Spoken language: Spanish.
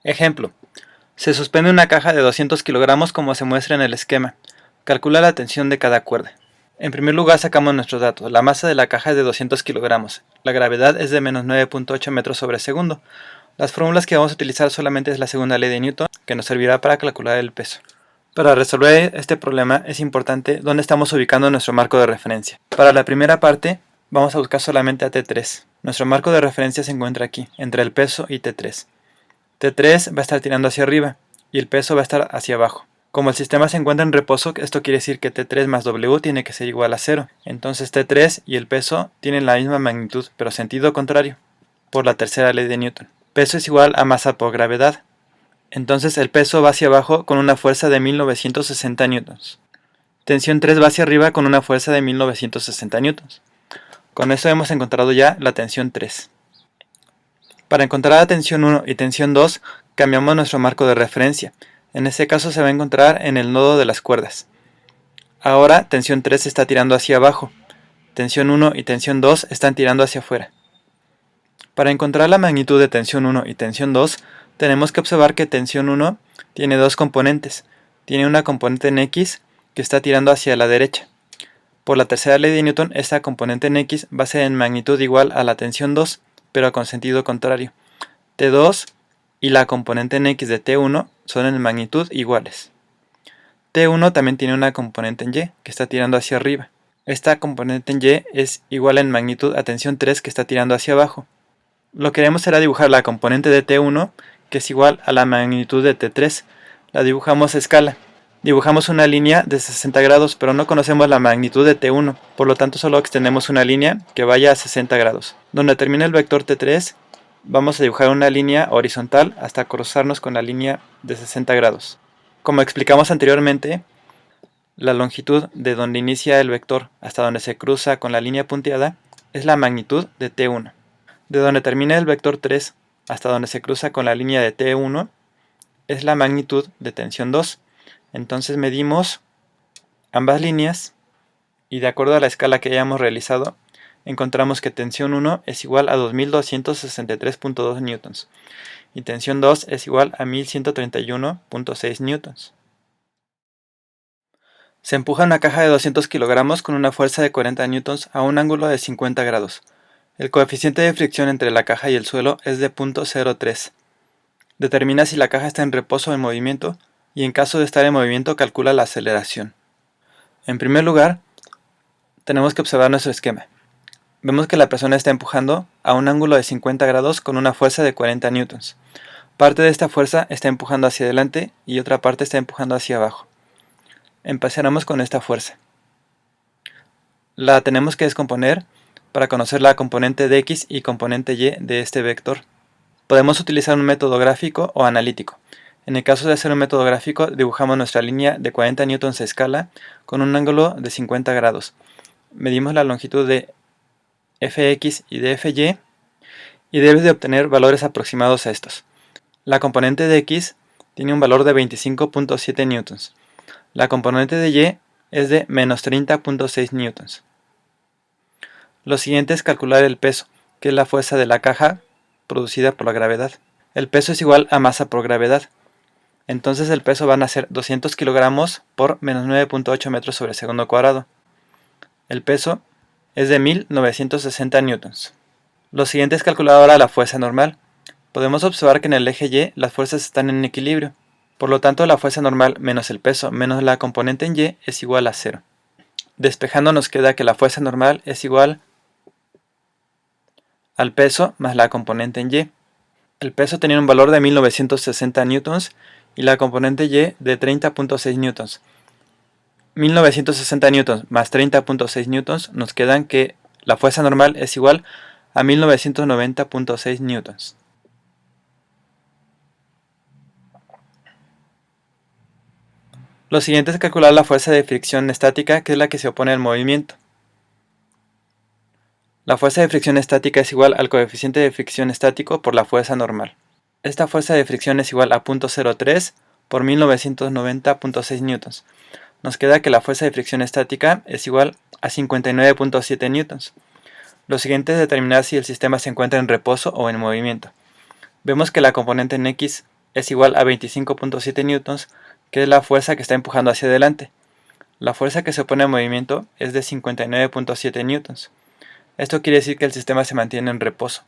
Ejemplo. Se suspende una caja de 200 kilogramos como se muestra en el esquema. Calcula la tensión de cada cuerda. En primer lugar sacamos nuestros datos. La masa de la caja es de 200 kilogramos. La gravedad es de menos 9.8 metros sobre segundo. Las fórmulas que vamos a utilizar solamente es la segunda ley de Newton, que nos servirá para calcular el peso. Para resolver este problema es importante dónde estamos ubicando nuestro marco de referencia. Para la primera parte vamos a buscar solamente a T3. Nuestro marco de referencia se encuentra aquí, entre el peso y T3. T3 va a estar tirando hacia arriba y el peso va a estar hacia abajo. Como el sistema se encuentra en reposo, esto quiere decir que T3 más W tiene que ser igual a 0. Entonces T3 y el peso tienen la misma magnitud, pero sentido contrario, por la tercera ley de Newton. Peso es igual a masa por gravedad. Entonces el peso va hacia abajo con una fuerza de 1960 newtons. Tensión 3 va hacia arriba con una fuerza de 1960 newtons. Con eso hemos encontrado ya la tensión 3. Para encontrar la tensión 1 y tensión 2, cambiamos nuestro marco de referencia. En este caso se va a encontrar en el nodo de las cuerdas. Ahora tensión 3 está tirando hacia abajo. Tensión 1 y tensión 2 están tirando hacia afuera. Para encontrar la magnitud de tensión 1 y tensión 2, tenemos que observar que tensión 1 tiene dos componentes. Tiene una componente en X que está tirando hacia la derecha. Por la tercera ley de Newton, esta componente en X va a ser en magnitud igual a la tensión 2, pero con sentido contrario. T2 y la componente en X de T1 son en magnitud iguales. T1 también tiene una componente en Y que está tirando hacia arriba. Esta componente en Y es igual en magnitud a tensión 3 que está tirando hacia abajo. Lo que queremos será dibujar la componente de T1 que es igual a la magnitud de T3. La dibujamos a escala. Dibujamos una línea de 60 grados, pero no conocemos la magnitud de T1, por lo tanto solo extendemos una línea que vaya a 60 grados. Donde termina el vector T3, vamos a dibujar una línea horizontal hasta cruzarnos con la línea de 60 grados. Como explicamos anteriormente, la longitud de donde inicia el vector hasta donde se cruza con la línea punteada es la magnitud de T1. De donde termina el vector 3 hasta donde se cruza con la línea de T1 es la magnitud de tensión 2. Entonces medimos ambas líneas y de acuerdo a la escala que hayamos realizado encontramos que tensión 1 es igual a 2263.2 newtons y tensión 2 es igual a 1131.6 newtons. Se empuja una caja de 200 kilogramos con una fuerza de 40 newtons a un ángulo de 50 grados. El coeficiente de fricción entre la caja y el suelo es de 0.03. Determina si la caja está en reposo o en movimiento y en caso de estar en movimiento calcula la aceleración. En primer lugar, tenemos que observar nuestro esquema. Vemos que la persona está empujando a un ángulo de 50 grados con una fuerza de 40 newtons. Parte de esta fuerza está empujando hacia adelante y otra parte está empujando hacia abajo. Empezaremos con esta fuerza. La tenemos que descomponer para conocer la componente de X y componente Y de este vector. Podemos utilizar un método gráfico o analítico. En el caso de hacer un método gráfico, dibujamos nuestra línea de 40 newtons a escala con un ángulo de 50 grados. Medimos la longitud de Fx y de Fy y debes de obtener valores aproximados a estos. La componente de X tiene un valor de 25.7 newtons. La componente de Y es de menos 30.6 newtons. Lo siguiente es calcular el peso, que es la fuerza de la caja producida por la gravedad. El peso es igual a masa por gravedad. Entonces el peso van a ser 200 kilogramos por menos 9.8 metros sobre segundo cuadrado. El peso es de 1960 newtons. Lo siguiente es calcular ahora la fuerza normal. Podemos observar que en el eje Y las fuerzas están en equilibrio. Por lo tanto la fuerza normal menos el peso menos la componente en Y es igual a 0. Despejando nos queda que la fuerza normal es igual al peso más la componente en Y. El peso tenía un valor de 1960 newtons y la componente Y de 30.6 newtons. 1960 newtons más 30.6 newtons nos quedan que la fuerza normal es igual a 1990.6 newtons. Lo siguiente es calcular la fuerza de fricción estática, que es la que se opone al movimiento. La fuerza de fricción estática es igual al coeficiente de fricción estático por la fuerza normal. Esta fuerza de fricción es igual a 0.03 por 1990.6 newtons. Nos queda que la fuerza de fricción estática es igual a 59.7 newtons. Lo siguiente es determinar si el sistema se encuentra en reposo o en movimiento. Vemos que la componente en X es igual a 25.7 newtons, que es la fuerza que está empujando hacia adelante. La fuerza que se opone al movimiento es de 59.7 newtons. Esto quiere decir que el sistema se mantiene en reposo.